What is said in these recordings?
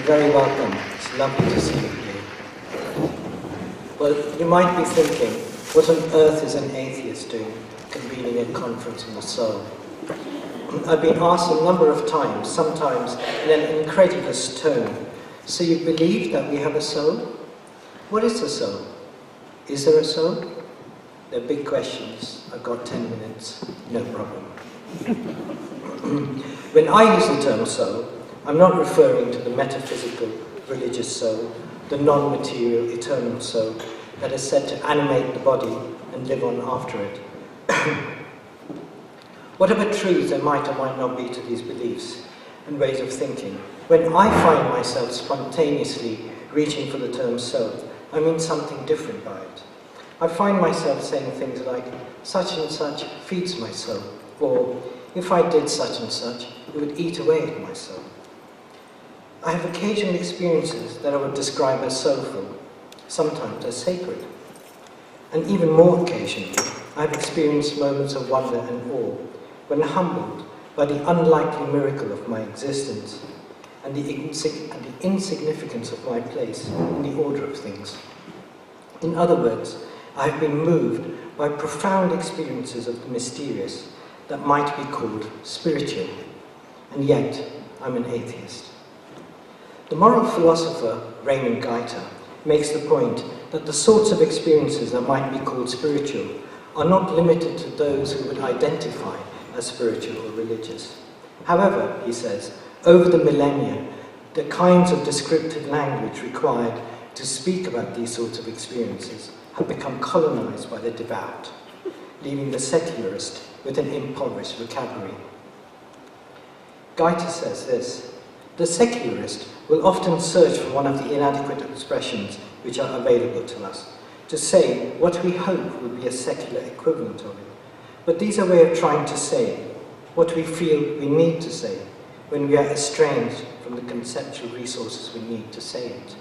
You're very welcome. It's lovely to see you here. Well, you might be thinking, what on earth is an atheist doing convening a conference on the soul? I've been asked a number of times, sometimes in an incredulous tone, so you believe that we have a soul? What is a soul? Is there a soul? They're big questions. I've got 10 minutes, no problem. When I use the term soul, I'm not referring to the metaphysical, religious soul, the non-material, eternal soul that is said to animate the body and live on after it. Whatever truth there might or might not be to these beliefs and ways of thinking, when I find myself spontaneously reaching for the term soul, I mean something different by it. I find myself saying things like, such and such feeds my soul, or if I did such and such, it would eat away at my soul. I have occasional experiences that I would describe as soulful, sometimes as sacred. And even more occasionally, I have experienced moments of wonder and awe, when humbled by the unlikely miracle of my existence and the insignificance of my place in the order of things. In other words, I have been moved by profound experiences of the mysterious that might be called spiritual, and yet I'm an atheist. The moral philosopher Raymond Gaita makes the point that the sorts of experiences that might be called spiritual are not limited to those who would identify as spiritual or religious. However, he says, over the millennia, the kinds of descriptive language required to speak about these sorts of experiences have become colonized by the devout, leaving the secularist with an impoverished vocabulary. Gaita says this: the secularist will often search for one of the inadequate expressions which are available to us, to say what we hope would be a secular equivalent of it. But these are a way of trying to say what we feel we need to say when we are estranged from the conceptual resources we need to say it.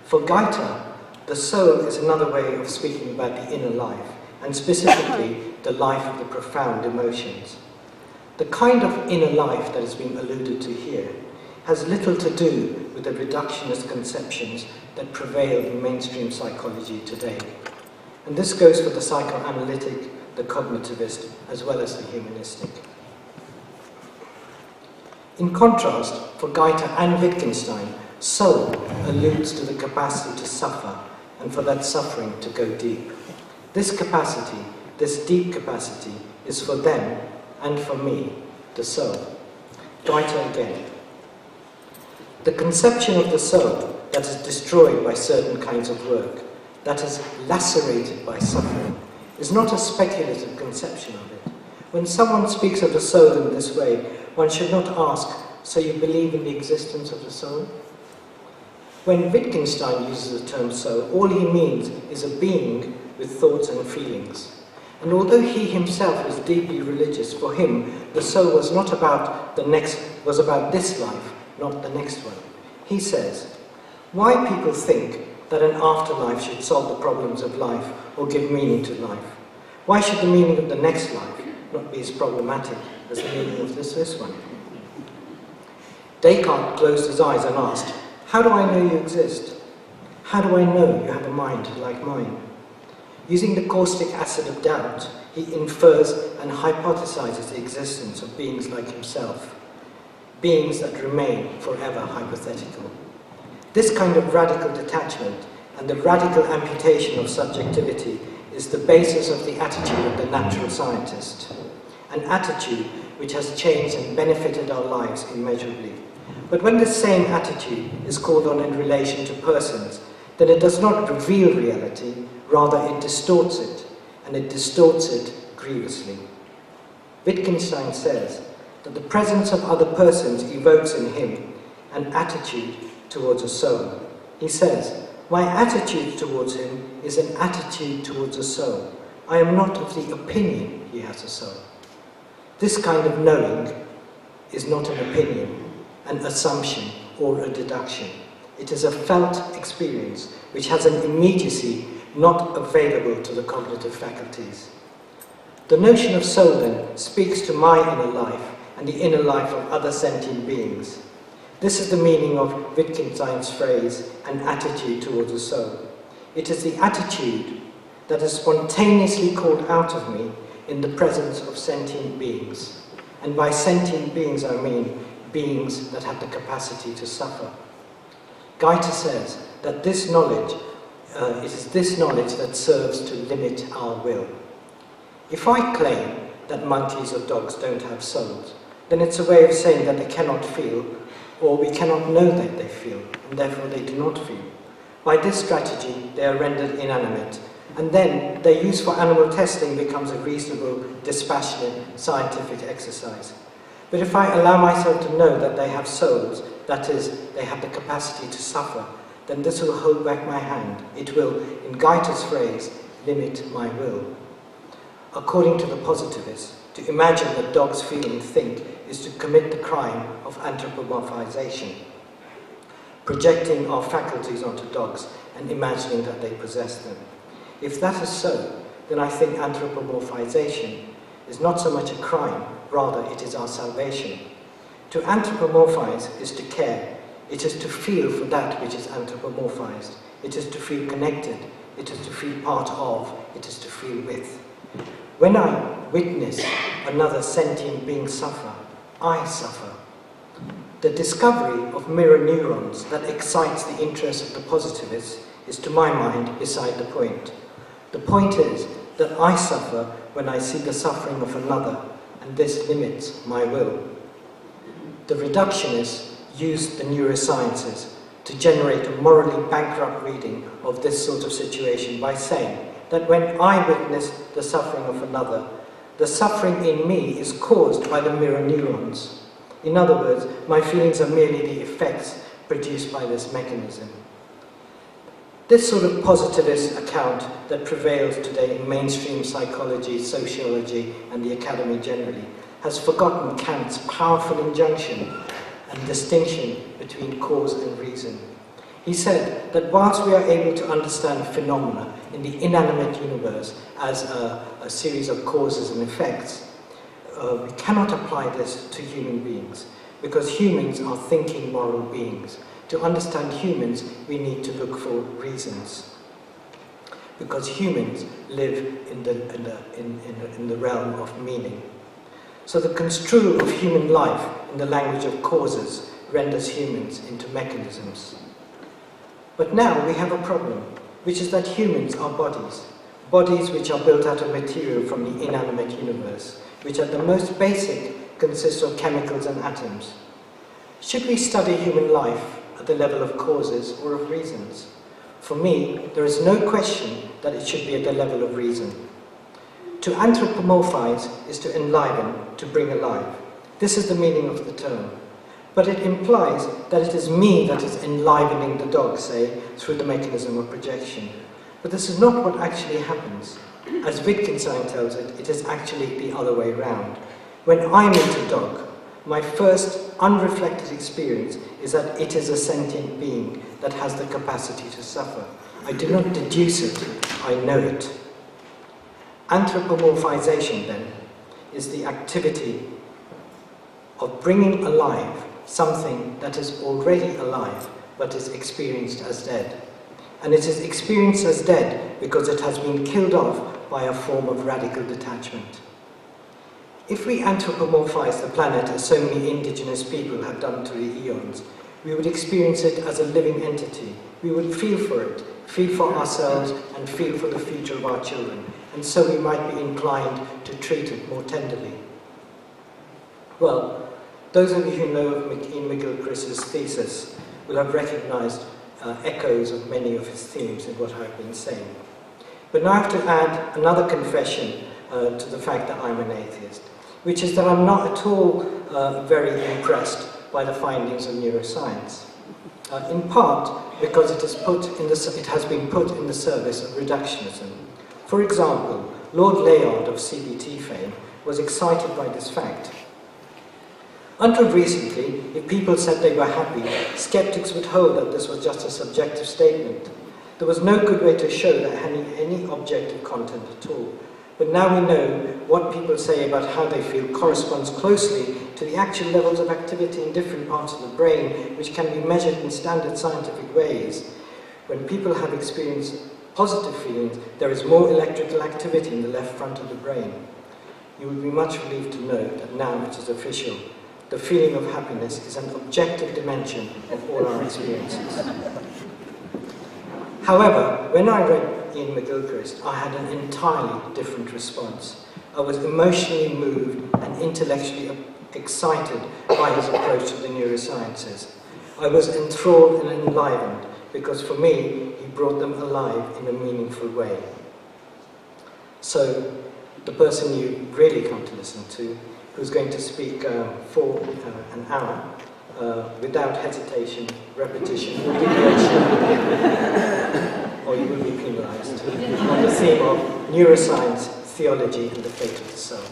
For Gaita, the soul is another way of speaking about the inner life, and specifically the life of the profound emotions. The kind of inner life that is being alluded to here has little to do with the reductionist conceptions that prevail in mainstream psychology today. And this goes for the psychoanalytic, the cognitivist, as well as the humanistic. In contrast, for Gaita and Wittgenstein, soul alludes to the capacity to suffer and for that suffering to go deep. This capacity, this deep capacity, is for them and for me, the soul. Gaita again. The conception of the soul that is destroyed by certain kinds of work, that is lacerated by suffering, is not a speculative conception of it. When someone speaks of the soul in this way, one should not ask, so you believe in the existence of the soul? When Wittgenstein uses the term soul, all he means is a being with thoughts and feelings. And although he himself was deeply religious, for him the soul was not about was about this life, not the next one. He says, why people think that an afterlife should solve the problems of life or give meaning to life? Why should the meaning of the next life not be as problematic as the meaning of this one? Descartes closed his eyes and asked, how do I know you exist? How do I know you have a mind like mine? Using the caustic acid of doubt, he infers and hypothesizes the existence of beings like himself, beings that remain forever hypothetical. This kind of radical detachment and the radical amputation of subjectivity is the basis of the attitude of the natural scientist, an attitude which has changed and benefited our lives immeasurably. But when the same attitude is called on in relation to persons, then it does not reveal reality, rather it distorts it, and it distorts it grievously. Wittgenstein says that the presence of other persons evokes in him an attitude towards a soul. He says, my attitude towards him is an attitude towards a soul. I am not of the opinion he has a soul. This kind of knowing is not an opinion, an assumption, or a deduction. It is a felt experience which has an immediacy not available to the cognitive faculties. The notion of soul, then, speaks to my inner life and the inner life of other sentient beings. This is the meaning of Wittgenstein's phrase, an attitude towards the soul. It is the attitude that is spontaneously called out of me in the presence of sentient beings. And by sentient beings I mean beings that have the capacity to suffer. Goethe says that this knowledge, it is this knowledge that serves to limit our will. If I claim that monkeys or dogs don't have souls, then it's a way of saying that they cannot feel, or we cannot know that they feel, and therefore they do not feel. By this strategy, they are rendered inanimate, and then their use for animal testing becomes a reasonable, dispassionate, scientific exercise. But if I allow myself to know that they have souls, that is, they have the capacity to suffer, then this will hold back my hand. It will, in Goethe's phrase, limit my will. According to the positivists, to imagine that dogs feel and think is to commit the crime of anthropomorphization, projecting our faculties onto dogs and imagining that they possess them. If that is so, then I think anthropomorphization is not so much a crime, rather it is our salvation. To anthropomorphize is to care. It is to feel for that which is anthropomorphized. It is to feel connected. It is to feel part of. It is to feel with. When I witness another sentient being suffer, I suffer. The discovery of mirror neurons that excites the interest of the positivists is, to my mind, beside the point. The point is that I suffer when I see the suffering of another, and this limits my will. The reductionists used the neurosciences to generate a morally bankrupt reading of this sort of situation by saying that when I witness the suffering of another, the suffering in me is caused by the mirror neurons. In other words, my feelings are merely the effects produced by this mechanism. This sort of positivist account that prevails today in mainstream psychology, sociology, and the academy generally has forgotten Kant's powerful injunction and distinction between cause and reason. He said that whilst we are able to understand phenomena in the inanimate universe as a series of causes and effects, we cannot apply this to human beings, because humans are thinking moral beings. To understand humans, we need to look for reasons, because humans live in the realm of meaning. So the construal of human life in the language of causes renders humans into mechanisms. But now we have a problem, which is that humans are bodies, bodies which are built out of material from the inanimate universe, which at the most basic consist of chemicals and atoms. Should we study human life at the level of causes or of reasons? For me, there is no question that it should be at the level of reason. To anthropomorphize is to enliven, to bring alive. This is the meaning of the term. But it implies that it is me that is enlivening the dog, say, through the mechanism of projection. But this is not what actually happens. As Wittgenstein tells it, it is actually the other way round. When I meet a dog, my first unreflected experience is that it is a sentient being that has the capacity to suffer. I do not deduce it, I know it. Anthropomorphization, then, is the activity of bringing alive something that is already alive but is experienced as dead. And it is experienced as dead because it has been killed off by a form of radical detachment. If we anthropomorphize the planet as so many indigenous people have done through the eons, we would experience it as a living entity. We would feel for it, feel for ourselves, and feel for the future of our children. And so we might be inclined to treat it more tenderly. Well, those of you who know of Iain McGilchrist's thesis will have recognized echoes of many of his themes in what I've been saying. But now I have to add another confession to the fact that I'm an atheist, which is that I'm not at all very impressed by the findings of neuroscience. In part because it has been put in the service of reductionism. For example, Lord Layard of CBT fame was excited by this fact. Until recently, if people said they were happy, skeptics would hold that this was just a subjective statement. There was no good way to show that had any objective content at all. But now we know what people say about how they feel corresponds closely to the actual levels of activity in different parts of the brain, which can be measured in standard scientific ways. When people have experienced positive feelings, there is more electrical activity in the left front of the brain. You would be much relieved to know that now it is official. The feeling of happiness is an objective dimension of all our experiences. However, when I read Iain McGilchrist, I had an entirely different response. I was emotionally moved and intellectually excited by his approach to the neurosciences. I was enthralled and enlivened because for me, he brought them alive in a meaningful way. So, the person you really come to listen to, who's going to speak for an hour, without hesitation, repetition, or deviation, or you will be penalized, on the theme of neuroscience, theology, and the fate of the soul.